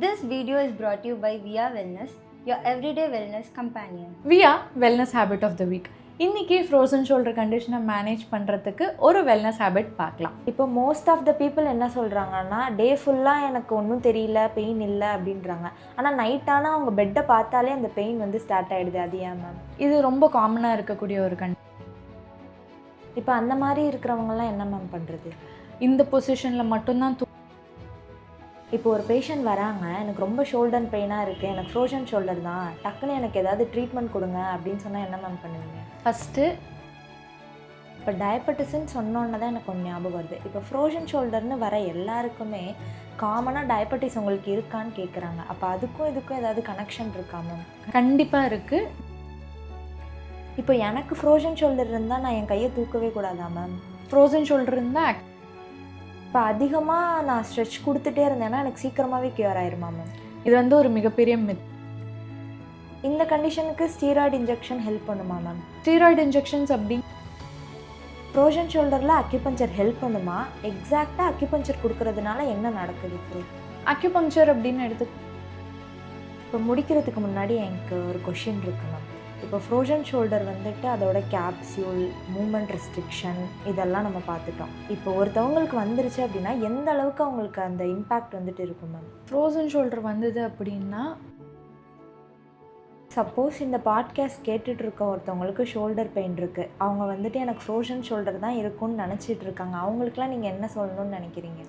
This video is brought to you by Via Wellness, your everyday wellness companion. Via Wellness Habit of the Week. இன்றைக்கி frozen shoulder கண்டிஷனை manage பண்ணுறதுக்கு ஒரு wellness habit பார்க்கலாம். இப்போ most of the people என்ன சொல்கிறாங்கன்னா, டே ஃபுல்லாக எனக்கு ஒன்றும் தெரியல, பெயின் இல்லை அப்படின்றாங்க. ஆனால் நைட்டானா அவங்க பெட்டை பார்த்தாலே அந்த பெயின் வந்து ஸ்டார்ட் ஆகிடுது. அது ஏன் மேம்? இது ரொம்ப காமனாக இருக்கக்கூடிய ஒரு இப்போ அந்த மாதிரி இருக்கிறவங்கலாம் என்ன மேம் பண்ணுறது? இந்த பொசிஷனில் மட்டும்தான் இப்போ ஒரு பேஷண்ட் வராங்க, எனக்கு ரொம்ப ஷோல்டர் பெயினாக இருக்குது, எனக்கு ஃப்ரோசன் ஷோல்டர் தான், டக்குன்னு எனக்கு ஏதாவது ட்ரீட்மெண்ட் கொடுங்க அப்படின்னு சொன்னால் என்ன மேம் பண்ணுவீங்க? ஃபஸ்ட்டு இப்போ டயபெட்டிஸ்ன்னு சொன்னோன்னே தான் எனக்கு ஒன்று ஞாபகம் வருது. இப்போ ஃப்ரோசன் ஷோல்டர்னு வர எல்லாருக்குமே காமனாக டயபெட்டிஸ் உங்களுக்கு இருக்கான்னு கேட்குறாங்க. அப்போ அதுக்கும் இதுக்கும் ஏதாவது கனெக்ஷன் இருக்கா மேம்? கண்டிப்பாக இருக்குது. இப்போ எனக்கு ஃப்ரோசன் ஷோல்டர் இருந்தால் நான் என் கையை தூக்கவே கூடாதா மேம்? ஃப்ரோசன் ஷோல்டர் இருந்தால் இப்போ அதிகமாக நான் ஸ்ட்ரெச் கொடுத்துட்டே இருந்தேன்னா எனக்கு சீக்கிரமாகவே க்யூர் ஆயிருமா மேம்? இது வந்து ஒரு மிகப்பெரிய மித். இந்த கண்டிஷனுக்கு ஸ்டீராய்டு இன்ஜெக்ஷன் ஹெல்ப் பண்ணுமா மேம்? ஸ்டீராய்டு இன்ஜெக்ஷன்ஸ் அப்படி ஃப்ரோசன் ஷோல்டரில் அக்யூபஞ்சர் ஹெல்ப் பண்ணுமா? எக்ஸாக்டாக அக்யூபஞ்சர் கொடுக்கறதுனால என்ன நடக்குது? இப்போ அக்யூபங்க்சர் அப்படின்னு இப்போ முடிக்கிறதுக்கு முன்னாடி எனக்கு ஒரு கொஷின் இருக்கு மேம். இப்போ ஃப்ரோசன் ஷோல்டர் வந்துட்டு அதோட கேப்சியூல், மூமெண்ட் ரெஸ்ட்ரிக்ஷன் இதெல்லாம் நம்ம பார்த்துட்டோம். இப்போ ஒருத்தவங்களுக்கு வந்துருச்சு அப்படின்னா எந்த அளவுக்கு அவங்களுக்கு அந்த இம்பேக்ட் வந்துட்டு இருக்கும் மேம்? ஃப்ரோசன் ஷோல்டர் வந்தது அப்படின்னா, சப்போஸ் இந்த பாட்காஸ்ட் கேட்டுட்டு இருக்க ஒருத்தவங்களுக்கு ஷோல்டர் பெயின் இருக்குது, அவங்க வந்துட்டு எனக்கு ஃப்ரோசன் ஷோல்டர் தான் இருக்கும்னு நினச்சிட்டு இருக்காங்க, அவங்களுக்குலாம் நீங்கள் என்ன சொல்லணும்னு நினைக்கிறீங்க?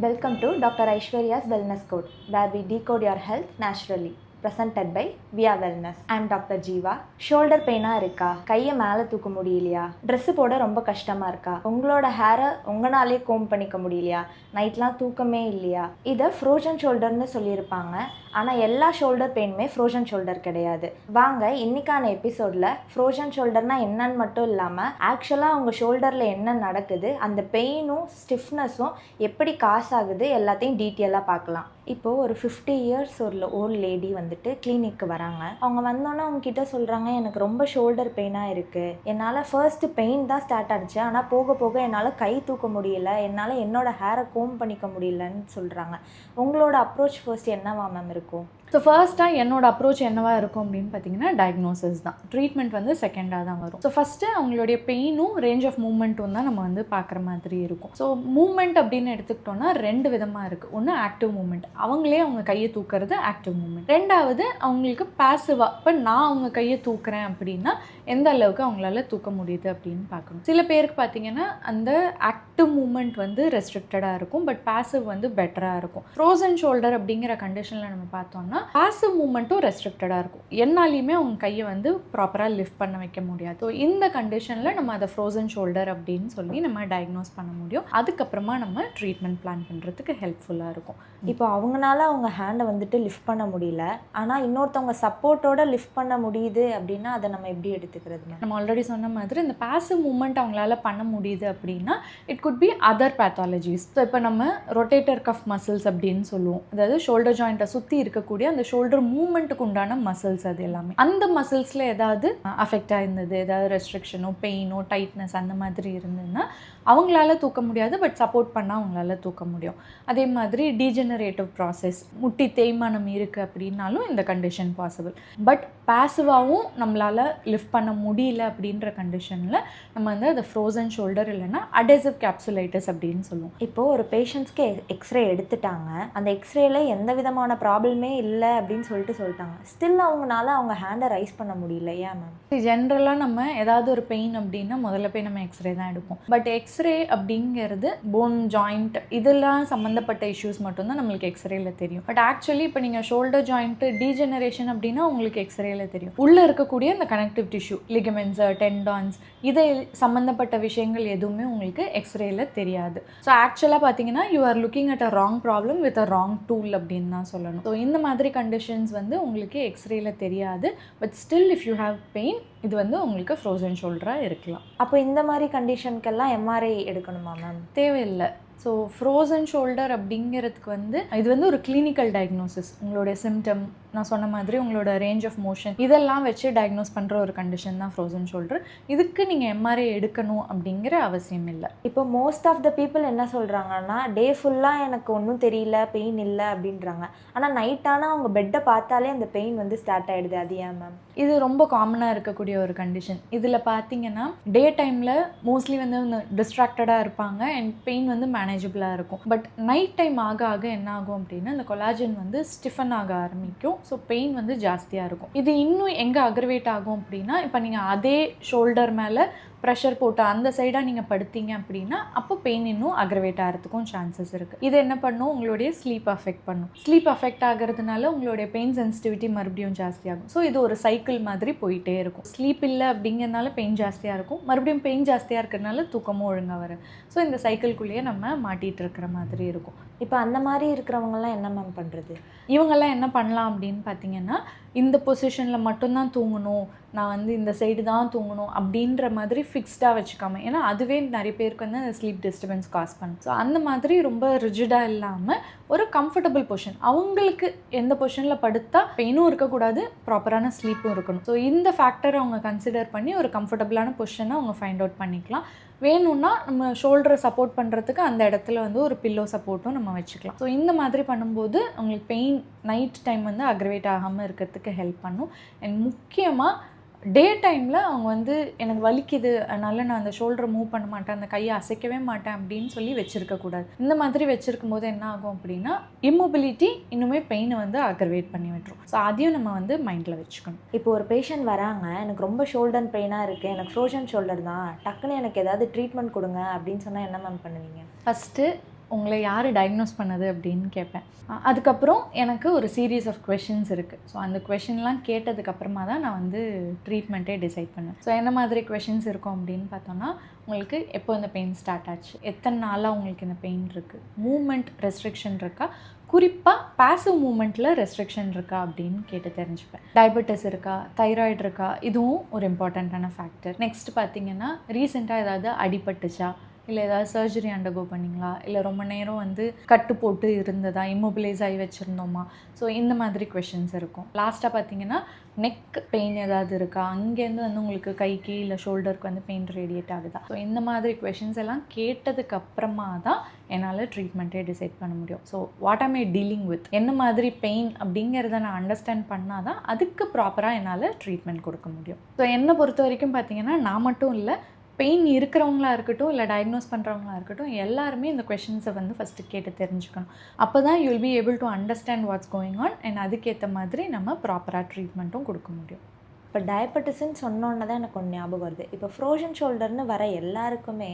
Welcome to doctor Aishwarya's wellness code, where we decode your health naturally. presented by Via Wellness. I am Dr. Jeeva. Shoulder பெயினாக இருக்கா? கையை மேலே தூக்க முடியலையா? ட்ரெஸ்ஸு போட ரொம்ப கஷ்டமாக இருக்கா? உங்களோட ஹேரை உங்களாலே கோம் பண்ணிக்க முடியலையா? நைட்லாம் தூக்கமே இல்லையா? இதை ஃப்ரோசன் ஷோல்டர்னு சொல்லியிருப்பாங்க. ஆனால் எல்லா ஷோல்டர் பெயினுமே ஃப்ரோசன் ஷோல்டர் கிடையாது. வாங்க இன்னைக்கான எபிசோடில் ஃப்ரோசன் ஷோல்டர்னால் என்னன்னு மட்டும் இல்லாமல் ஆக்சுவலாக அவங்க ஷோல்டரில் என்ன நடக்குது, அந்த பெயினும் ஸ்டிஃப்னஸும் எப்படி காசு ஆகுது எல்லாத்தையும் டீட்டெயிலாக பார்க்கலாம். இப்போது ஒரு 50 இயர்ஸ் ஒரு ஓல்ட் லேடி வந்துட்டு கிளினிக்கு வராங்க. அவங்க வந்தோன்னே அவங்க கிட்ட சொல்கிறாங்க, எனக்கு ரொம்ப ஷோல்டர் பெயினாக இருக்குது, என்னால் ஃபர்ஸ்ட்டு பெயின் தான் ஸ்டார்ட் ஆகிடுச்சு, ஆனால் போக போக என்னால் கை தூக்க முடியல, என்னால் என்னோட ஹேரை கோம் பண்ணிக்க முடியலன்னு சொல்கிறாங்க. உங்களோட அப்ரோச் ஃபர்ஸ்ட் என்னவா மேம் இருக்கும்? ஸோ ஃபர்ஸ்ட்டாக என்னோட அப்ரோச் என்னவாக இருக்கும் அப்படின்னு பார்த்தீங்கன்னா, டயக்னோசிஸ் தான். ட்ரீட்மெண்ட் வந்து செகண்டாக தான் வரும். ஸோ ஃபஸ்ட்டு அவங்களுடைய பெயினும் ரேஞ்ச் ஆஃப் மூவ்மெண்ட்டும் தான் நம்ம வந்து பார்க்குற மாதிரி இருக்கும். ஸோ மூவ்மெண்ட் அப்படின்னு எடுத்துக்கிட்டோன்னா 2 விதமாக இருக்குது. ஒன்று ஆக்டிவ் மூவ்மெண்ட், அவங்களே அவங்க கையை தூக்குறது ஆக்டிவ் மூவ்மெண்ட். ரெண்டாவது அவங்களுக்கு பேசிவாக, இப்போ நான் அவங்க கையை தூக்குறேன் அப்படின்னா எந்த அளவுக்கு அவங்களால தூக்க முடியுது அப்படின்னு பார்க்கணும். சில பேருக்கு பார்த்தீங்கன்னா அந்த ஆக்டிவ் மூவ்மெண்ட் வந்து ரெஸ்ட்ரிக்டடாக இருக்கும், பட் பேசிவ் வந்து பெட்டராக இருக்கும். ஃப்ரோசன் ஷோல்டர் அப்படிங்கிற கண்டிஷனில் நம்ம பார்த்தோம்னா பாசிவ் மூமெண்ட்டும் ரெஸ்ட்ரிக்டடாக இருக்கும். என்னாலையுமே அவங்க கையை வந்து ப்ராப்பராக லிஃப்ட் பண்ண வைக்க முடியாது. ஸோ இந்த கண்டிஷனில் நம்ம அதை ஃப்ரோசன் ஷோல்டர் அப்படின்னு சொல்லி நம்ம டயக்னோஸ் பண்ண முடியும். அதுக்கப்புறமா நம்ம ட்ரீட்மெண்ட் பிளான் பண்ணுறதுக்கு ஹெல்ப்ஃபுல்லாக இருக்கும். இப்போ அவங்களால அவங்க ஹேண்டை வந்துட்டு லிஃப்ட் பண்ண முடியல, ஆனால் இன்னொருத்தவங்க சப்போர்ட்டோட லிஃப்ட் பண்ண முடியுது அப்படின்னா அதை நம்ம எப்படி எடுத்துக்கிறது? நம்ம ஆல்ரெடி சொன்ன மாதிரி இந்த பாசிவ் மூமெண்ட் அவங்களால பண்ண முடியுது அப்படின்னா it could be other pathologies. So இப்போ நம்ம ரொட்டேட்டர் கஃப் மசில்ஸ் அப்படின்னு சொல்லுவோம், அதாவது ஷோல்டர் ஜாயிண்ட்டை சுற்றி இருக்கக்கூடிய அந்த ஷோல்டர் மூவ்மெண்ட்டுக்கு உண்டான மசில்ஸ், அது எல்லாமே அந்த மசில்ஸில் ஏதாவது அஃபெக்ட் ஆயிருந்தது, ஏதாவது ரெஸ்ட்ரிக்ஷனோ பெயினோ டைட்னஸ் அந்த மாதிரி இருந்ததுன்னா அவங்களால தூக்க முடியாது, பட் சப்போர்ட் பண்ணால் அவங்களால தூக்க முடியும். அதே மாதிரி டீஜெனரேட்டிவ் ப்ராசஸ், முட்டி தேய்மானம் இருக்குது அப்படின்னாலும் இந்த கண்டிஷன் பாசிபிள். பட் பேசிவாகவும் நம்மளால் லிஃப்ட் பண்ண முடியல அப்படின்ற கண்டிஷனில் நம்ம வந்து அதை ஃப்ரோசன் ஷோல்டர் இல்லைன்னா அடெசிவ் கேப்சுலைட்டிஸ் அப்படின்னு சொல்லுவோம். இப்போது ஒரு பேஷண்ட்ஸ்க்கு எக்ஸ்ரே எடுத்துட்டாங்க, அந்த எக்ஸ்ரேல எந்த விதமான ப்ராப்ளமே இல்லை அப்படின்னு சொல்லிட்டாங்க, ஸ்டில் அவங்களால அவங்க ஹேண்டை ரைஸ் பண்ண முடியல, ஏன் மேம்? ஜென்ரலாக நம்ம ஏதாவது ஒரு பெயின் அப்படின்னா முதல்ல போய் நம்ம எக்ஸ்ரே தான் எடுப்போம். பட் எக்ஸ்ரே அப்படிங்கிறது போன் ஜாயிண்ட் இதெல்லாம் சம்மந்தப்பட்ட இஷ்யூஸ் மட்டும்தான் நம்மளுக்கு எக்ஸ்ரேல தெரியும். பட் ஆக்சுவலி இப்போ நீங்கள் ஷோல்டர் ஜாயிண்ட்டு டீஜெனரேஷன் அப்படின்னா உங்களுக்கு எக்ஸ்ரேல தெரியும். உள்ளே இருக்கக்கூடிய அந்த கனெக்டிவ் டிஷ்யூ, லிகமெண்ட்ஸ், டெண்டான்ஸ், இதை சம்மந்தப்பட்ட விஷயங்கள் எதுவுமே உங்களுக்கு எக்ஸ்ரேல தெரியாது. ஸோ ஆக்சுவலாக பார்த்தீங்கன்னா you are looking at a wrong problem with a wrong tool அப்படின்னு தான் சொல்லணும். ஸோ இந்த மாதிரி கண்டிஷன்ஸ் வந்து உங்களுக்கு எக்ஸ்ரேல தெரியாது, but still if you have pain இது வந்து உங்களுக்கு ஃப்ரோசன் ஷோல்டராக இருக்கலாம். அப்போ இந்த மாதிரி கண்டிஷனுக்கெல்லாம் எம்ஆர்ஐ எடுக்கணுமா மேம்? தேவையில்லை. ஸோ ஃப்ரோசன் ஷோல்டர் அப்படிங்கிறதுக்கு வந்து இது வந்து ஒரு கிளினிக்கல் டயக்னோசிஸ். உங்களுடைய சிம்டம் நான் சொன்ன மாதிரி உங்களோட ரேஞ்ச் ஆஃப் மோஷன் இதெல்லாம் வச்சு டயக்னோஸ் பண்ணுற ஒரு கண்டிஷன் தான் ஃப்ரோசன் ஷோல்டர். இதுக்கு நீங்கள் எம்ஆர்ஐ எடுக்கணும் அப்படிங்கிற அவசியம் இல்லை. இப்போ மோஸ்ட் ஆஃப் த பீப்புள் என்ன சொல்கிறாங்கன்னா, டே ஃபுல்லாக எனக்கு ஒன்றும் தெரியல, பெயின் இல்லை அப்படின்றாங்க. ஆனால் நைட்டானால் அவங்க பெட்டை பார்த்தாலே அந்த பெயின் வந்து ஸ்டார்ட் ஆகிடுது. அது ஏன் மேம்? இது ரொம்ப காமனாக இருக்கக்கூடிய ஒரு கண்டிஷன். இதில் பார்த்தீங்கன்னா டே டைமில் மோஸ்ட்லி வந்து டிஸ்ட்ராக்டடாக இருப்பாங்க அண்ட் பெயின் வந்து மேனேஜபிளாக இருக்கும். பட் நைட் டைம் ஆக ஆக என்ன ஆகும் அப்படின்னா இந்த கொலாஜன் வந்து ஸ்டிஃபன் ஆக ஆரம்பிக்கும். ஸோ பெயின் வந்து ஜாஸ்தியாக இருக்கும். இது இன்னும் எங்கே அக்ரவேட் ஆகும் அப்படின்னா, இப்போ நீங்கள் அதே ஷோல்டர் மேலே ப்ரெஷர் போட்டு அந்த சைடாக நீங்கள் படுத்தீங்க அப்படின்னா அப்போ பெயின் இன்னும் அக்ரவேட் ஆகிறதுக்கும் சான்சஸ் இருக்குது. இது என்ன பண்ணும், உங்களுடைய ஸ்லீப் அஃபெக்ட் பண்ணும். ஸ்லீப் அஃபெக்ட் ஆகிறதுனால உங்களுடைய பெயின் சென்சிட்டிவிட்டி மறுபடியும் ஜாஸ்தியாகும். ஸோ இது ஒரு சைக்கிள் மாதிரி போயிட்டே இருக்கும். ஸ்லீப் இல்லை அப்படிங்கிறதுனால பெயின் ஜாஸ்தியாக இருக்கும், மறுபடியும் பெயின் ஜாஸ்தியாக இருக்கிறதுனால தூக்கமும் ஒழுங்காக வரும். ஸோ இந்த சைக்கிள்குள்ளேயே நம்ம மாட்டிகிட்டு இருக்கிற மாதிரி இருக்கும். இப்போ அந்த மாதிரி இருக்கிறவங்கலாம் என்ன மேம் பண்ணுறது? இவங்கெல்லாம் என்ன பண்ணலாம் அப்படின்னு பார்த்தீங்கன்னா, இந்த பொசிஷனில் மட்டும்தான் தூங்கணும், நான் வந்து இந்த சைடு தான் தூங்கணும் அப்படின்ற மாதிரி ஃபிக்ஸ்டாக வச்சுக்காம, ஏன்னா அதுவே நிறைய பேருக்கு வந்து ஸ்லீப் டிஸ்டர்பன்ஸ் காஸ் பண்ணும். ஸோ அந்த மாதிரி ரொம்ப ரிஜிடாக இல்லாமல் ஒரு கம்ஃபர்டபுள் பொசிஷன், அவங்களுக்கு எந்த பொசிஷனில் படுத்தா பெயினும் இருக்கக்கூடாது, ப்ராப்பரான ஸ்லீப்பும் இருக்கணும். ஸோ இந்த ஃபேக்டரை அவங்க கன்சிடர் பண்ணி ஒரு கம்ஃபர்டபுளான பொசிஷனை அவங்க ஃபைண்ட் அவுட் பண்ணிக்கலாம். வேணும்னா நம்ம ஷோல்டரை சப்போர்ட் பண்ணுறதுக்கு அந்த இடத்துல வந்து ஒரு பில்லோ சப்போர்ட்டும் நம்ம வச்சுக்கலாம். ஸோ இந்த மாதிரி பண்ணும்போது உங்களுக்கு பெயின் நைட் டைம் வந்து அக்ரவேட் ஆகாமல் இருக்கிறதுக்கு ஹெல்ப் பண்ணும். அண்ட் முக்கியமாக டே டைமில் அவங்க வந்து எனக்கு வலிக்குது அதனால் நான் அந்த ஷோல்டரை மூவ் பண்ண மாட்டேன், அந்த கையை அசைக்கவே மாட்டேன் அப்படின்னு சொல்லி வச்சுருக்கக்கூடாது. இந்த மாதிரி வச்சுருக்கும் போது என்ன ஆகும் அப்படின்னா இம்மொபிலிட்டி இன்னுமே பெயினை வந்து அக்ரவேட் பண்ணி விட்டுரும். ஸோ அதையும் நம்ம வந்து மைண்டில் வச்சுக்கணும். இப்போ ஒரு பேஷண்ட் வராங்க, எனக்கு ரொம்ப ஷோல்டர் பெயினாக இருக்குது, எனக்கு ஃப்ரோசன் ஷோல்டர் தான், டக்குன்னு எனக்கு ஏதாவது ட்ரீட்மெண்ட் கொடுங்க அப்படின்னு சொன்னால் என்ன மேம் பண்ணுவீங்க? ஃபஸ்ட்டு உங்களை யார் டயக்னோஸ் பண்ணது அப்படின்னு கேட்பேன். அதுக்கப்புறம் எனக்கு ஒரு சீரீஸ் ஆஃப் கொஷின்ஸ் இருக்குது. ஸோ அந்த கொஷின்லாம் கேட்டதுக்கப்புறமா தான் நான் வந்து ட்ரீட்மெண்ட்டே டிசைட் பண்ணுவேன். ஸோ என்ன மாதிரி கொஷின்ஸ் இருக்கும் அப்படின்னு பார்த்தோன்னா, உங்களுக்கு எப்போ இந்த பெயின் ஸ்டார்ட் ஆச்சு, எத்தனை நாளாக உங்களுக்கு இந்த பெயின் இருக்குது, மூமெண்ட் ரெஸ்ட்ரிக்ஷன் இருக்கா, குறிப்பாக பேசிவ் மூமெண்ட்டில் ரெஸ்ட்ரிக்ஷன் இருக்கா அப்படின்னு கேட்டு தெரிஞ்சுப்பேன். டயபெட்டிஸ் இருக்கா, தைராய்டு இருக்கா, இதுவும் ஒரு இம்பார்ட்டண்ட்டான ஃபேக்டர். நெக்ஸ்ட் பார்த்திங்கன்னா ரீசெண்டாக ஏதாவது அடிபட்டுச்சா, இல்லை ஏதாவது சர்ஜரி அண்டர்கோ பண்ணிங்களா, இல்லை ரொம்ப நேரம் வந்து கட்டு போட்டு இருந்ததா, இம்மொபிலைஸ் ஆகி வச்சுருந்தோமா. ஸோ இந்த மாதிரி கொஷின்ஸ் இருக்கும். லாஸ்ட்டாக பார்த்தீங்கன்னா நெக் பெயின் ஏதாவது இருக்கா, அங்கேருந்து வந்து உங்களுக்கு கைக்கு இல்லை ஷோல்டருக்கு வந்து பெயின் ரேடியேட் ஆகுதா. ஸோ இந்த மாதிரி கொஷின்ஸ் எல்லாம் கேட்டதுக்கு அப்புறமா தான் என்னால் ட்ரீட்மெண்ட்டே டிசைட் பண்ண முடியும். ஸோ வாட் ஆம் ஐ டீலிங் வித், என்ன மாதிரி பெயின் அப்படிங்கிறத நான் அண்டர்ஸ்டாண்ட் பண்ணால் தான் அதுக்கு ப்ராப்பராக என்னால் ட்ரீட்மெண்ட் கொடுக்க முடியும். ஸோ என்னை பொறுத்த வரைக்கும் பார்த்தீங்கன்னா நான் மட்டும் இல்லை, பெயின் இருக்கிறவங்களா இருக்கட்டும் இல்லை டயக்னோஸ் பண்ணுறவங்களா இருக்கட்டும், எல்லாருமே இந்த கொஷின்ஸை வந்து ஃபஸ்ட்டு கேட்டு தெரிஞ்சுக்கணும். அப்போ தான் you will be able to understand what's going on and அதுக்கேற்ற மாதிரி நம்ம ப்ராப்பராக ட்ரீட்மெண்ட்டும் கொடுக்க முடியும். இப்போ டயபெட்டிஸ்ன்னு சொன்னோன்னே தான் எனக்கு ஒன்று ஞாபகம் வருது. இப்போ ஃப்ரோசன் ஷோல்டர்னு வர எல்லாருக்குமே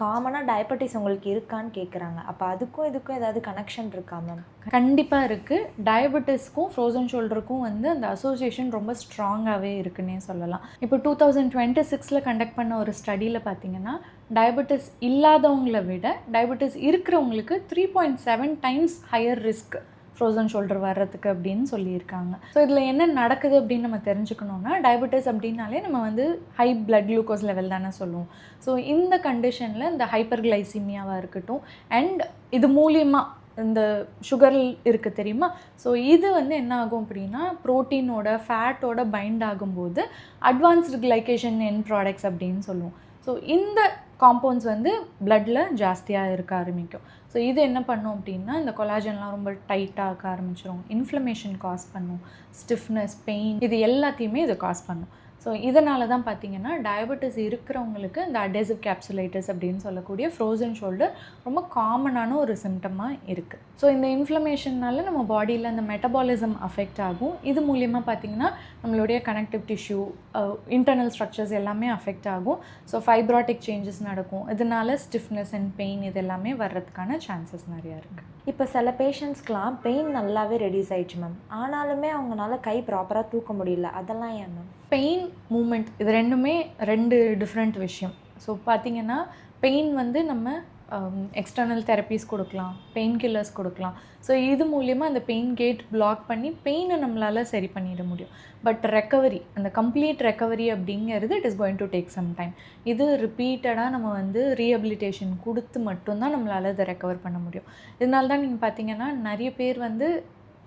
காமனாக டயபெட்டிஸ் உங்களுக்கு இருக்கான்னு கேட்குறாங்க. அப்போ அதுக்கும் இதுக்கும் ஏதாவது கனெக்ஷன் இருக்கா மேம்? கண்டிப்பாக இருக்குது. டயபெட்டிஸ்க்கும் ஃப்ரோசன் ஷோல்டருக்கும் வந்து அந்த அசோசியேஷன் ரொம்ப ஸ்ட்ராங்காகவே இருக்குன்னே சொல்லலாம். இப்போ 2026 கண்டக்ட் பண்ண ஒரு ஸ்டடியில் பார்த்தீங்கன்னா டயபெட்டிஸ் இல்லாதவங்களை விட டயபெட்டிஸ் இருக்கிறவங்களுக்கு 3.7 times higher risk frozen shoulder வர்றதுக்கு அப்படின்னு சொல்லியிருக்காங்க. ஸோ இதில் என்ன நடக்குது அப்படின்னு நம்ம தெரிஞ்சுக்கணுன்னா, டயபெட்டிஸ் அப்படின்னாலே நம்ம வந்து ஹை பிளட் குளுக்கோஸ் லெவல் தானே சொல்லுவோம். ஸோ இந்த கண்டிஷனில் இந்த ஹைப்பர் கிளைசிமியாவாக இருக்கட்டும் அண்ட் இது மூலியமாக இந்த சுகர் இருக்குது தெரியுமா. ஸோ இது வந்து என்ன ஆகும் அப்படின்னா ப்ரோட்டீனோட ஃபேட்டோட பைண்ட் ஆகும்போது அட்வான்ஸ்டு கிளைகேஷன் என் ப்ராடக்ட்ஸ் அப்படின்னு சொல்லுவோம். ஸோ இந்த காம்பவுண்ட்ஸ் வந்து பிளட்டில் ஜாஸ்தியாக இருக்க ஆரம்பிக்கும். ஸோ இது என்ன பண்ணும் அப்படின்னா இந்த கொலாஜன்லாம் ரொம்ப டைட்டாக ஆக்க ஆரம்பிச்சிடும், இன்ஃப்ளமேஷன் காஸ் பண்ணும், ஸ்டிஃப்னஸ், பெயின், இது எல்லாத்தையுமே இது காஸ் பண்ணும். ஸோ இதனால தான் பார்த்தீங்கன்னா டயபெட்டிஸ் இருக்கிறவங்களுக்கு இந்த அடேசிவ் கேப்சுலைட்டிஸ் அப்படின்னு சொல்லக்கூடிய ஃப்ரோசன் ஷோல்டர் ரொம்ப காமனான ஒரு சிம்டமாக இருக்குது. ஸோ இந்த இன்ஃப்ளமேஷன்னால நம்ம பாடியில் அந்த மெட்டபாலிசம் அஃபெக்ட் ஆகும். இது மூலியமாக பார்த்தீங்கன்னா நம்மளுடைய கனெக்டிவ் டிஷ்யூ, இன்டர்னல் ஸ்ட்ரக்சர்ஸ் எல்லாமே அஃபெக்ட் ஆகும். ஸோ ஃபைப்ராட்டிக் சேஞ்சஸ் நடக்கும். இதனால ஸ்டிஃப்னஸ் அண்ட் பெயின் இது எல்லாமே வர்றதுக்கான சான்சஸ் நிறையா இருக்குது. இப்போ சில பேஷண்ட்ஸ்க்கெலாம் பெயின் நல்லாவே ரெடியூஸ் ஆயிடுச்சு மேம், ஆனாலுமே அவங்களால கை ப்ராப்பராக தூக்க முடியல, அதெல்லாம் ஏன் மேம்? பெயின், மூமெண்ட் இது ரெண்டுமே ரெண்டு டிஃப்ரெண்ட் விஷயம். ஸோ பார்த்திங்கன்னா பெயின் வந்து நம்ம எக்ஸ்டர்னல் தெரப்பீஸ் கொடுக்கலாம், பெயின் கில்லர்ஸ் கொடுக்கலாம். ஸோ இது மூலியமாக அந்த பெயின் கேட் பிளாக் பண்ணி பெயினை நம்மளால் சரி பண்ணிட முடியும். பட் ரெக்கவரி, அந்த கம்ப்ளீட் ரெக்கவரி அப்படிங்கிறது it is going to take some time. இது ரிப்பீட்டடாக நம்ம வந்து ரீஹபிலிட்டேஷன் கொடுத்து மட்டும்தான் நம்மளால் அதை ரெக்கவர் பண்ண முடியும். இதனால தான் நீங்கள் பார்த்தீங்கன்னா நிறைய பேர் வந்து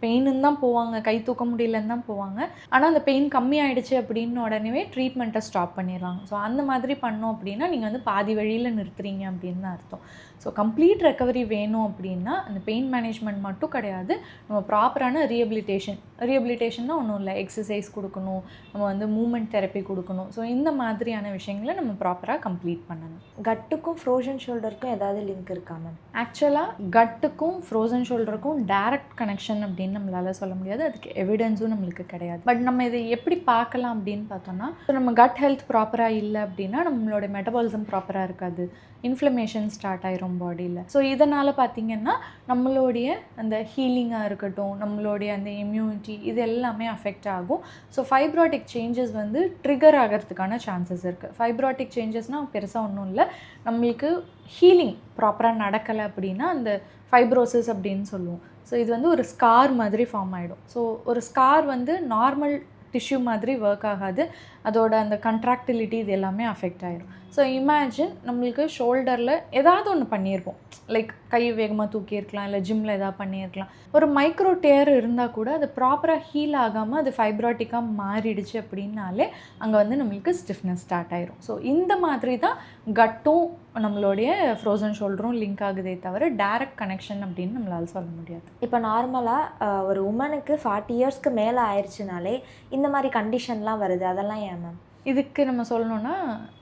பெயின்னு தான் போவாங்க, கை தூக்க முடியலன்னு தான் போவாங்க. ஆனால் அந்த பெயின் கம்மி ஆயிடுச்சு அப்படின்னு உடனே ட்ரீட்மெண்ட்டை ஸ்டாப் பண்ணிடுவாங்க. ஸோ அந்த மாதிரி பண்ணோம் அப்படின்னா நீங்கள் வந்து பாதி வழியில் நிறுத்துறீங்க அப்படின்னு தான் அர்த்தம். ஸோ கம்ப்ளீட் ரெக்கவரி வேணும் அப்படின்னா அந்த பெயின் மேனேஜ்மெண்ட் மட்டும் கிடையாது, நம்ம ப்ராப்பரான ரீஹபிலிட்டேஷன்னா ஒன்றும் இல்லை, எக்ஸசைஸ் கொடுக்கணும், நம்ம வந்து மூமெண்ட் தெரப்பி கொடுக்கணும். ஸோ இந்த மாதிரியான விஷயங்களை நம்ம ப்ராப்பராக கம்ப்ளீட் பண்ணணும். கட்டுக்கும் ஃப்ரோசன் ஷோல்டருக்கும் ஏதாவது லிங்க் இருக்கா மேம்? ஆக்சுவலாக கட்டுக்கும் ஃப்ரோசன் ஷோல்டருக்கும் டைரக்ட் கனெக்ஷன் அப்படின்னு நம்மளால் சொல்ல முடியாது, அதுக்கு எவிடன்ஸும் நம்மளுக்கு கிடையாது. பட் நம்ம இதை எப்படி பார்க்கலாம் அப்படின்னு பார்த்தோம்னா, ஸோ நம்ம கட் ஹெல்த் ப்ராப்பராக இல்லை அப்படின்னா நம்மளோட மெட்டபாலிசம் ப்ராப்பராக இருக்காது, இன்ஃப்ளமேஷன் ஸ்டார்ட் ஆயிரும் பாடியில். ஸோ இதனால் பார்த்திங்கன்னா நம்மளுடைய அந்த ஹீலிங்காக இருக்கட்டும், நம்மளுடைய அந்த இம்யூனிட்டி, இது எல்லாமே அஃபெக்ட் ஆகும். ஸோ ஃபைப்ராட்டிக் சேஞ்சஸ் வந்து ட்ரிகர் ஆகிறதுக்கான சான்சஸ் இருக்குது. ஃபைப்ராட்டிக் சேஞ்சஸ்னால் பெருசாக ஒன்றும் இல்லை, நம்மளுக்கு ஹீலிங் ப்ராப்பராக நடக்கலை அப்படின்னா அந்த ஃபைப்ரோசிஸ் அப்படின்னு சொல்லுவோம். ஸோ இது வந்து ஒரு ஸ்கார் மாதிரி ஃபார்ம் ஆகிடும். ஸோ ஒரு ஸ்கார் வந்து நார்மல் டிஷ்யூ மாதிரி ஒர்க் ஆகாது, அதோட அந்த கண்ட்ராக்டிலிட்டி இது எல்லாமே அஃபெக்ட் ஆகிடும். ஸோ இமேஜின் நம்மளுக்கு ஷோல்டரில் ஏதாவது ஒன்று பண்ணியிருப்போம், லைக் கை வேகமாக தூக்கியிருக்கலாம், இல்லை ஜிம்மில் எதாவது பண்ணியிருக்கலாம். ஒரு மைக்ரோ டேர் இருந்தால் கூட அது ப்ராப்பராக ஹீல் ஆகாமல் அது ஃபைப்ராட்டிக்காக மாறிடுச்சு அப்படின்னாலே அங்கே வந்து நம்மளுக்கு ஸ்டிஃப்னஸ் ஸ்டார்ட் ஆயிரும். ஸோ இந்த மாதிரி தான் கட்டும் நம்மளுடைய ஃப்ரோசன் ஷோல்டரும் லிங்க் ஆகுதே தவிர டைரக்ட் கனெக்ஷன் அப்படின்னு நம்மளால் சொல்ல முடியாது. இப்போ நார்மலாக ஒரு உமனுக்கு 40 இயர்ஸ்க்கு மேலே ஆயிடுச்சுனாலே இந்த மாதிரி கண்டிஷன்லாம் வருது, அதெல்லாம் ஏன் மேம்? இதுக்கு நம்ம சொல்லணுன்னா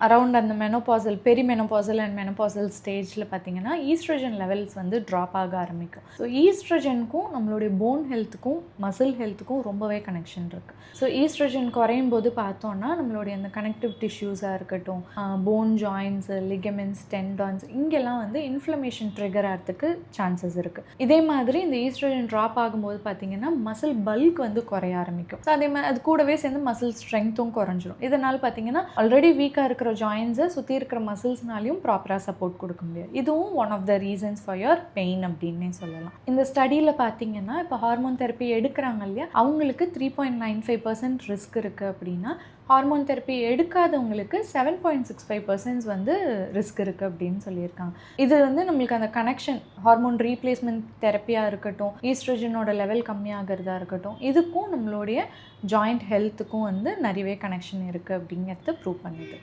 அரவுண்ட் அந்த பெரிமெனோபாசல் அண்ட் மெனோபாசல் ஸ்டேஜில் பார்த்திங்கன்னா ஈஸ்ட்ரஜன் லெவல்ஸ் வந்து ட்ராப் ஆக ஆரம்பிக்கும். ஸோ ஈஸ்ட்ரஜனுக்கும் நம்மளுடைய போன் ஹெல்த்துக்கும் மசில் ஹெல்த்துக்கும் ரொம்பவே கனெக்ஷன் இருக்குது. ஸோ ஈஸ்ட்ரஜன் குறையும் போது பார்த்தோன்னா நம்மளுடைய அந்த கனெக்டிவ் டிஷ்யூஸாக இருக்கட்டும், போன் ஜாயின்ஸு, லிகமெண்ட்ஸ், டெண்டான்ஸ், இங்கெல்லாம் வந்து இன்ஃப்ளமேஷன் ட்ரிகர் ஆகிறதுக்கு சான்சஸ் இருக்குது. இதே மாதிரி இந்த ஈஸ்ட்ரஜன் ட்ராப் ஆகும்போது பார்த்திங்கன்னா மசில் பல்க் வந்து குறைய ஆரம்பிக்கும். ஸோ அதே மாதிரி அது கூடவே சேர்ந்து மசில் ஸ்ட்ரென்த்தும் குறைஞ்சிரும். இதனால் பார்த்தீங்கன்னா ஆல்ரெடி வீக்காக இருக்கிற ஜாயின்ஸை சுற்றி இருக்கிற மசில்ஸ்னாலையும் ப்ராப்பராக சப்போர்ட் கொடுக்க முடியாது. இதுவும் one of the reasons for your pain அப்படின்னே சொல்லலாம். இந்த ஸ்டடியில் பார்த்தீங்கன்னா இப்போ ஹார்மோன் தெரப்பி எடுக்கிறாங்க இல்லையா, அவங்களுக்கு 3.95% ரிஸ்க் இருக்குது அப்படின்னா ஹார்மோன் தெரப்பி எடுக்காதவங்களுக்கு 7.65% வந்து ரிஸ்க் இருக்குது அப்படின்னு சொல்லியிருக்காங்க. இது வந்து நம்மளுக்கு அந்த கனெக்ஷன் ஹார்மோன் ரீப்ளேஸ்மெண்ட் தெரப்பியாக இருக்கட்டும், ஈஸ்ட்ரோஜனோட லெவல் கம்மியாகிறதா இருக்கட்டும், இதுக்கும் நம்மளுடைய ஜாயிண்ட் ஹெல்த்துக்கும் வந்து நிறையவே கனெக்ஷன் இருக்குது அப்படிங்கிறத ப்ரூவ் பண்ணுது.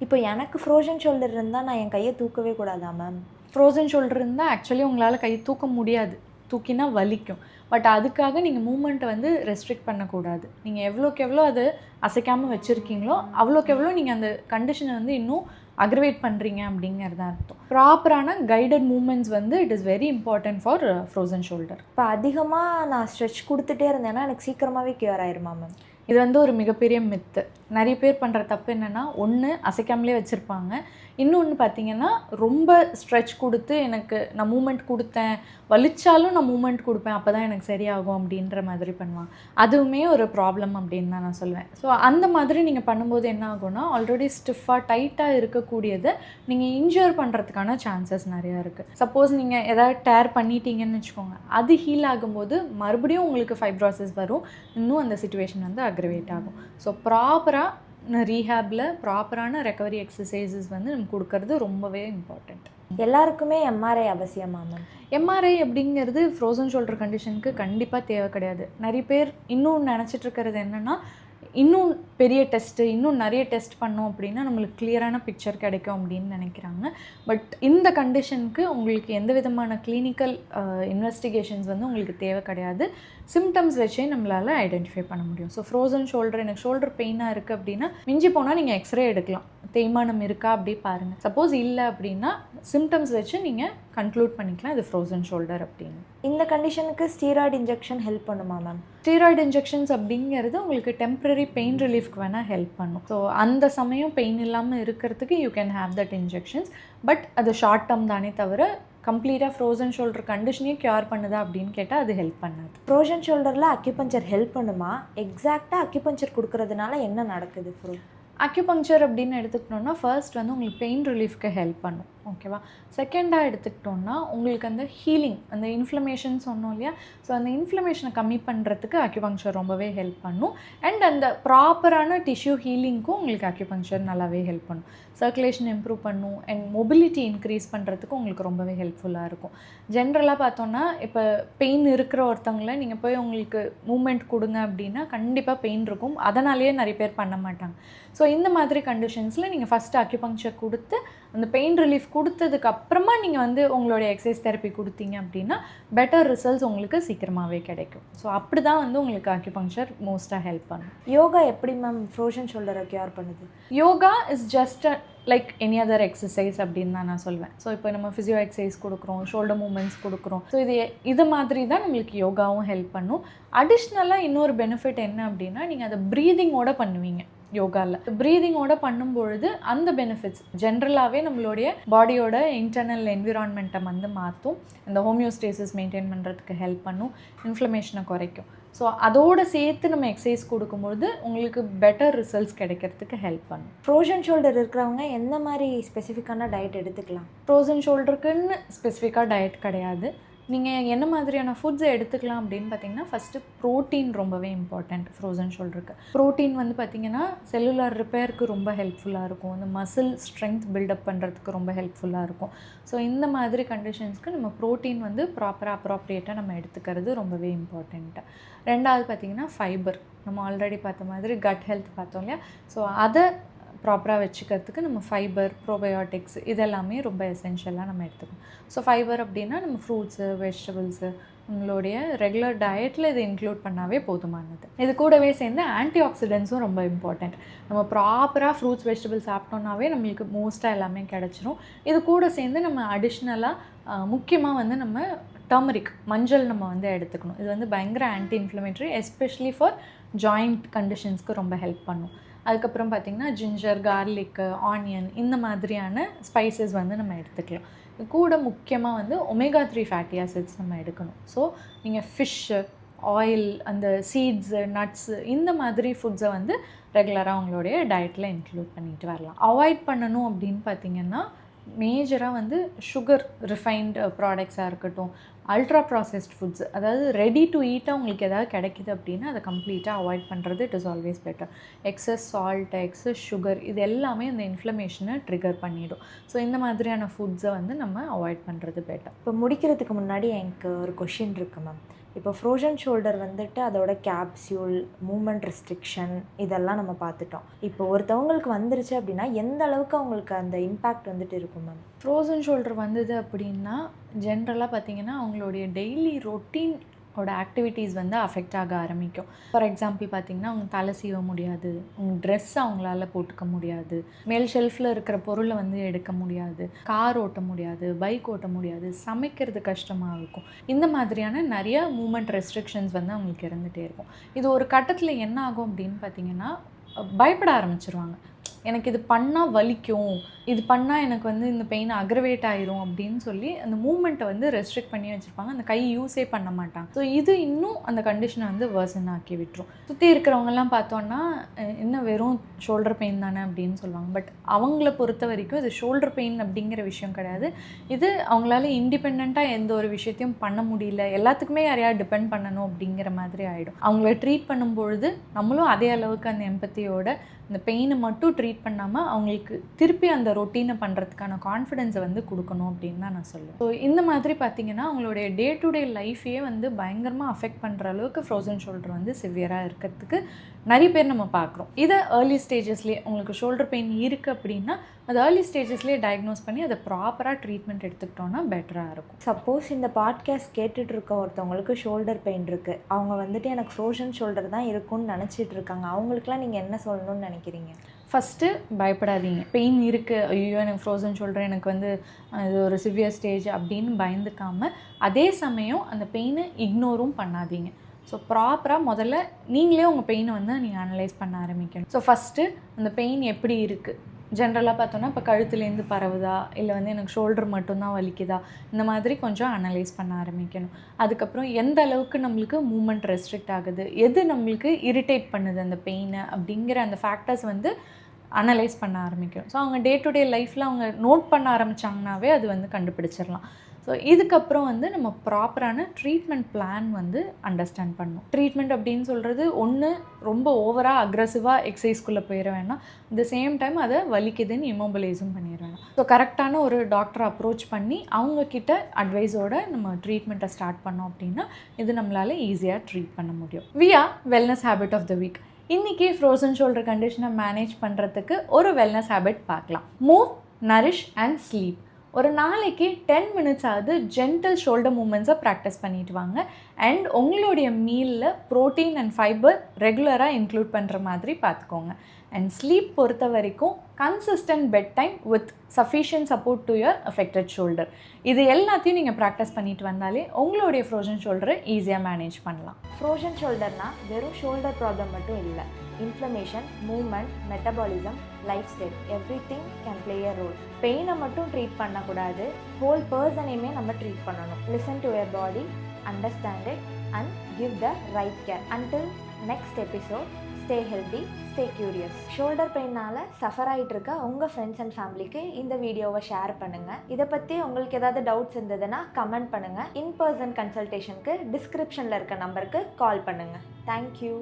இப்போ எனக்கு ஃப்ரோசன் ஷோல்டர் இருந்தால் நான் என் கையை தூக்கவே கூடாதா மேம்? ஃப்ரோசன் ஷோல்டர் இருந்தால் ஆக்சுவலி உங்களால் கை தூக்க முடியாது, தூக்கினா வலிக்கும். பட் அதுக்காக நீங்கள் மூமெண்ட்டை வந்து ரெஸ்ட்ரிக்ட் பண்ணக்கூடாது. நீங்கள் எவ்வளோக்கு எவ்வளோ அது அசைக்காமல் வச்சுருக்கீங்களோ அவ்வளோக்கு எவ்வளோ நீங்கள் அந்த கண்டிஷனை வந்து இன்னும் அக்ரிவேட் பண்ணுறீங்க அப்படிங்கிறது தான் அர்த்தம். ப்ராப்பரான கைடட் மூமெண்ட்ஸ் வந்து it is very important for frozen shoulder. இப்போ அதிகமாக நான் ஸ்ட்ரெச் கொடுத்துட்டே இருந்தேன்னா எனக்கு சீக்கிரமாகவே கியூர் ஆயிருமா மேம்? இது வந்து ஒரு மிகப்பெரிய மித்து. நிறைய பேர் பண்ணுற தப்பு என்னென்னா, ஒன்று அசைக்காமலே வச்சுருப்பாங்க, இன்னொன்று பார்த்திங்கன்னா ரொம்ப ஸ்ட்ரெச் கொடுத்து நான் மூமெண்ட் கொடுத்தேன், வலிச்சாலும் நான் மூமெண்ட் கொடுப்பேன், அப்போ தான் எனக்கு சரியாகும் அப்படின்ற மாதிரி பண்ணுவாங்க. அதுவுமே ஒரு ப்ராப்ளம் அப்படின்னு தான் நான் சொல்லுவேன். ஸோ அந்த மாதிரி நீங்கள் பண்ணும்போது என்ன ஆகும்னா, ஆல்ரெடி ஸ்டிஃபாக டைட்டாக இருக்கக்கூடியதை நீங்கள் இன்ஜூர் பண்ணுறதுக்கான சான்சஸ் நிறையா இருக்குது. சப்போஸ் நீங்கள் எதாவது டேர் பண்ணிட்டீங்கன்னு வச்சுக்கோங்க, அது ஹீல் ஆகும்போது மறுபடியும் உங்களுக்கு ஃபைப்ரோசிஸ் வரும், இன்னும் அந்த சிச்சுவேஷன் வந்து அக்ரிவேட் ஆகும். ஸோ ப்ராப்பராக ரீஹேபில் ப்ராப்பரான ரெக்கவரி எக்ஸசைசஸ் வந்து நம்ம கொடுக்கறது ரொம்பவே இம்பார்ட்டண்ட். எல்லாருக்குமே எம்ஆர்ஐ அவசியமா மேம்? எம்ஆர்ஐ அப்படிங்கிறது ஃப்ரோசன் ஷோல்டர் கண்டிஷனுக்கு கண்டிப்பாக தேவை கிடையாது. நிறைய பேர் இன்னும் நினச்சிட்டு இருக்கிறது என்னென்னா, இன்னும் பெரிய டெஸ்ட்டு, இன்னும் நிறைய டெஸ்ட் பண்ணோம் அப்படின்னா நம்மளுக்கு கிளியரான பிக்சர் கிடைக்கும் அப்படின்னு நினைக்கிறாங்க. பட் இந்த கண்டிஷனுக்கு உங்களுக்கு எந்த விதமான கிளினிக்கல் இன்வெஸ்டிகேஷன்ஸ் வந்து உங்களுக்கு தேவை கிடையாது. சிம்டம்ஸ் வச்சே நம்மளால் ஐடென்டிஃபை பண்ண முடியும். ஸோ ஃப்ரோசன் ஷோல்டர், எனக்கு ஷோல்டர் பெயினாக இருக்குது அப்படின்னா மிஞ்சி போனால் நீங்கள் எக்ஸ்ரே எடுக்கலாம், தேய்மானம் இருக்கா அப்படி பாருங்கள். சப்போஸ் இல்லை அப்படின்னா சிம்டம்ஸ் வச்சு நீங்கள் கன்க்ளூட் பண்ணிக்கலாம் இது ஃப்ரோசன் ஷோல்டர் அப்படின்னு. இந்த கண்டிஷனுக்கு ஸ்டீராய்டு இன்ஜெக்ஷன் ஹெல்ப் பண்ணுமா மேம்? ஸ்டீராய்டு இன்ஜெக்ஷன்ஸ் அப்படிங்கிறது உங்களுக்கு டெம்பரரி பெயின் ரிலீஃப்க்கு வேணால் ஹெல்ப் பண்ணும். ஸோ அந்த சமயம் பெயின் இல்லாமல் இருக்கிறதுக்கு you can have that injections. But அது ஷார்ட் டேர்ம் தானே தவிர கம்ப்ளீட்டாக ஃப்ரோசன் ஷோல்டர் கண்டிஷனையும் க்யூர் பண்ணுதா அப்படின்னு கேட்டால் அது ஹெல்ப் பண்ணாது. ஃப்ரோசன் ஷோல்டரில் அக்யூபஞ்சர் ஹெல்ப் பண்ணுமா? எக்ஸாக்டாக அக்யூபஞ்சர் கொடுக்கறதுனால என்ன நடக்குது? அக்யூபங்க்சர் அப்படின்னு எடுத்துக்கிட்டோம்னா ஃபர்ஸ்ட் வந்து உங்களுக்கு பெயின் ரிலீஃப்க்கு ஹெல்ப் பண்ணும். ஓகேவா. செகண்டாக எடுத்துக்கிட்டோன்னா உங்களுக்கு அந்த ஹீலிங், அந்த இன்ஃப்ளமேஷன் சொன்னோம் இல்லையா, ஸோ அந்த இன்ஃப்ளமேஷனை கம்மி பண்ணுறதுக்கு அக்யூபங்க்சர் ரொம்பவே ஹெல்ப் பண்ணும். அண்ட் அந்த ப்ராப்பரான டிஷ்யூ ஹீலிங்க்கும் உங்களுக்கு அக்யூபங்க்சர் நல்லாவே ஹெல்ப் பண்ணும். சர்க்குலேஷன் இம்ப்ரூவ் பண்ணும் அண்ட் மொபிலிட்டி இன்க்ரீஸ் பண்ணுறதுக்கு உங்களுக்கு ரொம்பவே ஹெல்ப்ஃபுல்லாக இருக்கும். ஜென்ரலாக பார்த்தோன்னா இப்போ பெயின் இருக்கிற ஒருத்தவங்களை நீங்கள் போய் உங்களுக்கு மூமெண்ட் கொடுங்க அப்படின்னா கண்டிப்பாக பெயின் இருக்கும். அதனாலேயே நிறைய பேர் பண்ண மாட்டாங்க. ஸோ இந்த மாதிரி கண்டிஷன்ஸில் நீங்கள் ஃபஸ்ட்டு அக்யூபங்க்சர் கொடுத்து அந்த பெயின் ரிலீஃப் கொடுத்ததுக்கு அப்புறமா நீங்கள் வந்து உங்களுடைய எக்ஸசைஸ் தெரப்பி கொடுத்தீங்க அப்படின்னா பெட்டர் ரிசல்ட்ஸ் உங்களுக்கு சீக்கிரமாகவே கிடைக்கும். ஸோ அப்படி தான் வந்து உங்களுக்கு அக்யூபங்க்சர் மோஸ்ட்டாக ஹெல்ப் பண்ணும். யோகா எப்படி மேம் ஃப்ரோசன் ஷோல்டரை கியூர் பண்ணுது? Yoga is just like any other exercise அப்படின்னு தான் நான் சொல்வேன். ஸோ இப்போ நம்ம ஃபிசியோ எக்ஸசைஸ் கொடுக்குறோம், ஷோல்டர் மூமெண்ட்ஸ் கொடுக்குறோம். ஸோ இது மாதிரி தான் நம்மளுக்கு யோகாவும் ஹெல்ப் பண்ணும். அடிஷ்னலாக இன்னொரு பெனிஃபிட் என்ன அப்படின்னா நீங்கள் அதை ப்ரீதிங்கோட பண்ணுவீங்க. யோகாவில் ப்ரீதிங்கோட பண்ணும்பொழுது அந்த பெனிஃபிட்ஸ் ஜென்ரலாகவே நம்மளுடைய பாடியோட இன்டர்னல் என்விரான்மெண்ட்டை வந்து மாற்றும், அந்த ஹோமியோஸ்டேசிஸ் மெயின்டைன் பண்ணுறதுக்கு ஹெல்ப் பண்ணும், இன்ஃப்ளமேஷனை குறைக்கும். ஸோ அதோடு சேர்த்து நம்ம எக்ஸசைஸ் கொடுக்கும்பொழுது உங்களுக்கு பெட்டர் ரிசல்ட்ஸ் கிடைக்கிறதுக்கு ஹெல்ப் பண்ணும். ஃப்ரோசன் ஷோல்டர் இருக்கிறவங்க எந்த மாதிரி ஸ்பெசிஃபிக்கான டயட் எடுத்துக்கலாம்? ஃப்ரோசன் ஷோல்டருக்குன்னு ஸ்பெசிஃபிக்காக டயட் கிடையாது. நீங்கள் என்ன மாதிரியான ஃபுட்ஸை எடுத்துக்கலாம் அப்படின்னு பார்த்தீங்கன்னா ஃபஸ்ட்டு ப்ரோட்டீன் ரொம்பவே இம்பார்ட்டண்ட் ஃப்ரோசன் ஷோல்டருக்கு. ப்ரோட்டீன் வந்து பார்த்திங்கன்னா செல்லுலார் ரிப்பேருக்கு ரொம்ப ஹெல்ப்ஃபுல்லாக இருக்கும், அந்த மசில் ஸ்ட்ரென்த் பில்டப் பண்ணுறதுக்கு ரொம்ப ஹெல்ப்ஃபுல்லாக இருக்கும். ஸோ இந்த மாதிரி கண்டிஷன்ஸ்க்கு நம்ம ப்ரோட்டீன் வந்து ப்ராப்பராக அப்ராப்ரியேட்டாக நம்ம எடுத்துக்கிறது ரொம்பவே இம்பார்ட்டண்ட்டு. ரெண்டாவது பார்த்திங்கன்னா ஃபைபர். நம்ம ஆல்ரெடி பார்த்த மாதிரி கட் ஹெல்த் பார்த்தோம் இல்லையா, ஸோ அதை ப்ராப்பராக வச்சுக்கிறதுக்கு நம்ம ஃபைபர், ப்ரோபயோட்டிக்ஸ் இதெல்லாமே ரொம்ப எசென்ஷியலாக நம்ம எடுத்துக்கணும். ஸோ ஃபைபர் அப்படின்னா நம்ம ஃப்ரூட்ஸு, வெஜிடபிள்ஸு நம்மளுடைய ரெகுலர் டயட்டில் இதை இன்க்ளூட் பண்ணாவே போதுமானது. இது கூடவே சேர்ந்து ஆன்டி ஆக்சிடென்ட்ஸும் ரொம்ப இம்பார்ட்டண்ட். நம்ம ப்ராப்பராக ஃப்ரூட்ஸ், வெஜிடபிள்ஸ் சாப்பிட்டோன்னாவே நம்மளுக்கு மோஸ்ட்டாக எல்லாமே கிடச்சிரும். இது கூட சேர்ந்து நம்ம அடிஷ்னலாக முக்கியமாக வந்து நம்ம டர்மரிக், மஞ்சள் நம்ம வந்து எடுத்துக்கணும். இது வந்து பயங்கர anti inflammatory, especially for joint கண்டிஷன்ஸ்க்கு ரொம்ப ஹெல்ப் பண்ணும். அதுக்கப்புறம் பார்த்திங்கன்னா ஜிஞ்சர், கார்லிக்கு, ஆனியன் இந்த மாதிரியான ஸ்பைசஸ் வந்து நம்ம எடுத்துக்கலாம். இது கூட முக்கியமாக வந்து ஒமேகா 3 ஃபேட்டி ஆசிட்ஸ் நம்ம எடுக்கணும். ஸோ நீங்கள் ஃபிஷ்ஷு, ஆயில், அந்த சீட்ஸு, நட்ஸு இந்த மாதிரி ஃபுட்ஸை வந்து ரெகுலராக உங்களுடைய டயட்டில் இன்க்ளூட் பண்ணிட்டு வரலாம். அவாய்ட் பண்ணணும் அப்படின்னு பார்த்திங்கன்னா மேஜராக வந்து சுகர், ரிஃபைன்டு ப்ராடக்ட்ஸாக இருக்கட்டும், அல்ட்ரா ப்ராசஸ்ட் ஃபுட்ஸ், அதாவது ரெடி டு ஈட்டாக உங்களுக்கு எதாவது கிடைக்கிது அப்படின்னா அதை கம்ப்ளீட்டாக அவாய்ட் பண்ணுறது it is always better. Excess salt, excess sugar இது எல்லாமே அந்த இன்ஃப்ளமேஷனை ட்ரிகர் பண்ணிவிடும். ஸோ இந்த மாதிரியான ஃபுட்ஸை வந்து நம்ம அவாய்ட் பண்ணுறது பெட்டர். இப்போ முடிக்கிறதுக்கு முன்னாடி எனக்கு ஒரு கொஷின் இருக்குது மேம். இப்போ ஃப்ரோசன் ஷோல்டர் வந்துட்டு அதோட கேப்சியூல், மூமெண்ட் ரெஸ்ட்ரிக்ஷன் இதெல்லாம் நம்ம பார்த்துட்டோம். இப்போ ஒருத்தவங்களுக்கு வந்துருச்சு அப்படின்னா எந்த அளவுக்கு அவங்களுக்கு அந்த இம்பேக்ட் வந்துட்டு இருக்கும் மேம்? ஃப்ரோசன் ஷோல்டர் வந்தது அப்படின்னா ஜென்ரலாக பார்த்திங்கன்னா அவங்களுடைய டெய்லி ரொட்டீன் ஆக்டிவிட்டீஸ் வந்து அஃபெக்ட் ஆக ஆரம்பிக்கும். ஃபார் எக்ஸாம்பிள் பார்த்திங்கன்னா அவங்க தலை சீவ முடியாது, அவங்க ட்ரெஸ் அவங்களால போட்டுக்க முடியாது, மேல் ஷெல்ஃபில் இருக்கிற பொருளை வந்து எடுக்க முடியாது, கார் ஓட்ட முடியாது, பைக் ஓட்ட முடியாது, சமைக்கிறது கஷ்டமாக இருக்கும். இந்த மாதிரியான நிறைய மூமெண்ட் ரெஸ்ட்ரிக்ஷன்ஸ் வந்து அவங்களுக்கு இருந்துகிட்டே இருக்கும். இது ஒரு கட்டத்தில் என்ன ஆகும் அப்படின்னு பார்த்திங்கன்னா பயப்பட ஆரம்பிச்சிருவாங்க. எனக்கு இது பண்ணால் வலிக்கும், இது பண்ணால் எனக்கு வந்து இந்த பெயின் அக்ரவேட் ஆயிரும் அப்படின்னு சொல்லி அந்த மூமெண்ட்டை வந்து ரெஸ்ட்ரிக்ட் பண்ணி வச்சுருப்பாங்க. அந்த கை யூஸே பண்ண மாட்டாங்க. ஸோ இது இன்னும் அந்த கண்டிஷனை வந்து வேர்சன் ஆக்கி விட்டுரும். சுற்றி இருக்கிறவங்கெல்லாம் பார்த்தோன்னா இன்னும் வெறும் ஷோல்டர் பெயின் தானே அப்படின்னு சொல்லுவாங்க. பட் அவங்கள பொறுத்த வரைக்கும் இது ஷோல்டர் பெயின் அப்படிங்கிற விஷயம் கிடையாது. இது அவங்களால இண்டிபெண்ட்டாக எந்த ஒரு விஷயத்தையும் பண்ண முடியல, எல்லாத்துக்குமே யாரையாவது டிபெண்ட் பண்ணணும் அப்படிங்கிற மாதிரி ஆகிடும். அவங்கள ட்ரீட் பண்ணும்பொழுது நம்மளும் அதே அளவுக்கு அந்த எம்பத்தியோட இந்த பெயினை மட்டும் ட்ரீட் பண்ணாமல் அவங்களுக்கு திருப்பி அந்த ரொட்டீனை பண்ணுறதுக்கான கான்ஃபிடென்ஸை வந்து கொடுக்கணும் அப்படின்னு தான் நான் சொல்லுவேன். ஸோ இந்த மாதிரி பார்த்திங்கன்னா அவங்களுடைய டே டு டே லைஃபையே வந்து பயங்கரமாக அஃபெக்ட் பண்ணுற அளவுக்கு ஃப்ரோசன் ஷோல்டர் வந்து சிவியராக இருக்கிறதுக்கு நிறைய பேர் நம்ம பார்க்குறோம். இதை ஏர்லி ஸ்டேஜஸ்லேயே உங்களுக்கு ஷோல்டர் பெயின் இருக்குது அப்படின்னா அது ஏர்லி ஸ்டேஜஸ்லேயே டயக்னோஸ் பண்ணி அதை ப்ராப்பராக ட்ரீட்மெண்ட் எடுத்துக்கிட்டோன்னா பெட்டராக இருக்கும். சப்போஸ் இந்த பாட்காஸ்ட் கேட்டுட்டு இருக்க ஒருத்தவங்களுக்கு ஷோல்டர் பெயின் இருக்குது, அவங்க வந்துட்டு எனக்கு ஃப்ரோசன் ஷோல்டர் தான் இருக்கும்னு நினச்சிட்டு இருக்காங்க, அவங்களுக்குலாம் நீங்கள் என்ன சொல்லணும்னு நினைக்கிறீங்க? ஃபஸ்ட்டு பயப்படாதீங்க. பெயின் இருக்குது, ஐயோ எனக்கு ஃப்ரோசன் ஷோல்டர், எனக்கு வந்து இது ஒரு சிவியர் ஸ்டேஜ் அப்படின்னு பயந்துக்காமல் அதே சமயம் அந்த பெயினை இக்னோரும் பண்ணாதீங்க. ஸோ ப்ராப்பராக முதல்ல நீங்களே உங்கள் பெயினை வந்து நீங்கள் அனலைஸ் பண்ண ஆரம்பிக்கணும். ஸோ ஃபஸ்ட்டு அந்த பெயின் எப்படி இருக்குது, ஜென்ரலாக பார்த்தோன்னா இப்போ கழுத்துலேருந்து பரவுதா இல்லை வந்து எனக்கு ஷோல்டர் மட்டும்தான் வலிக்குதா, இந்த மாதிரி கொஞ்சம் அனலைஸ் பண்ண ஆரம்பிக்கணும். அதுக்கப்புறம் எந்த அளவுக்கு நம்மளுக்கு மூமெண்ட் ரெஸ்ட்ரிக்ட் ஆகுது, எது நம்மளுக்கு இரிட்டேட் பண்ணுது அந்த பெயினை அப்படிங்கிற அந்த ஃபேக்டர்ஸ் வந்து அனலைஸ் பண்ண ஆரம்பிக்கும். ஸோ அவங்க டே டு டே லைஃப்பில் அவங்க நோட் பண்ண ஆரம்பித்தாங்கனாவே அது வந்து கண்டுபிடிச்சிடலாம். ஸோ இதுக்கப்புறம் வந்து நம்ம ப்ராப்பரான ட்ரீட்மெண்ட் பிளான் வந்து அண்டர்ஸ்டாண்ட் பண்ணணும். ட்ரீட்மெண்ட் அப்படின்னு சொல்கிறது ஒன்று ரொம்ப ஓவராக அக்ரெசிவாக எக்ஸசைஸ்குள்ளே போயிட வேணாம், அட் த சேம் டைம் அதை வலிக்குதுன்னு இம்மோபிலைஸும் பண்ணிட வேணாம். ஸோ கரெக்டான ஒரு டாக்டரை அப்ரோச் பண்ணி அவங்கக்கிட்ட அட்வைஸோடு நம்ம ட்ரீட்மெண்ட்டை ஸ்டார்ட் பண்ணோம் அப்படின்னா இது நம்மளால் ஈஸியாக ட்ரீட் பண்ண முடியும். Via wellness habit of the week. இன்றைக்கி ஃப்ரோசன் ஷோல்டர் கண்டிஷனை மேனேஜ் பண்ணுறதுக்கு ஒரு வெல்னஸ் ஹேபிட் பார்க்கலாம். Move, nourish and sleep. ஒரு நாளைக்கு 10 மினிட்ஸ் ஆகுது ஜென்டல் ஷோல்டர் மூமெண்ட்ஸை ப்ராக்டிஸ் பண்ணிட்டு வாங்க. அண்ட் உங்களுடைய மீலில் ப்ரோட்டீன் அண்ட் ஃபைபர் ரெகுலராக இன்க்ளூட் பண்ணுற மாதிரி பார்த்துக்கோங்க. அண்ட் ஸ்லீப் பொறுத்த வரைக்கும் consistent bed time with sufficient support to your affected shoulder. இது எல்லாத்தையும் நீங்கள் ப்ராக்டிஸ் பண்ணிட்டு வந்தாலே உங்களுடைய ஃப்ரோசன் ஷோல்டரை ஈஸியாக மேனேஜ் பண்ணலாம். ஃப்ரோசன் ஷோல்டர்னால் வெறும் ஷோல்டர் ப்ராப்ளம் மட்டும் இல்லை. Inflammation, movement, metabolism, life style everything can play a role. பெயினை மட்டும் ட்ரீட் பண்ணக்கூடாது, ஹோல் பர்சனையுமே நம்ம ட்ரீட் பண்ணணும். Listen to your body, understand it and give the right care. Until next episode, stay healthy, stay curious. Shoulder பெயினால் suffer ஆகிட்டு இருக்க உங்கள் ஃப்ரெண்ட்ஸ் அண்ட் ஃபேமிலிக்கு இந்த வீடியோவை ஷேர் பண்ணுங்கள். இதை பற்றி உங்களுக்கு ஏதாவது டவுட்ஸ் இருந்ததுன்னா கமெண்ட் பண்ணுங்கள். இன் பர்சன் கன்சல்டேஷனுக்கு டிஸ்கிரிப்ஷனில் இருக்க நம்பருக்கு கால் பண்ணுங்கள். தேங்க்யூ.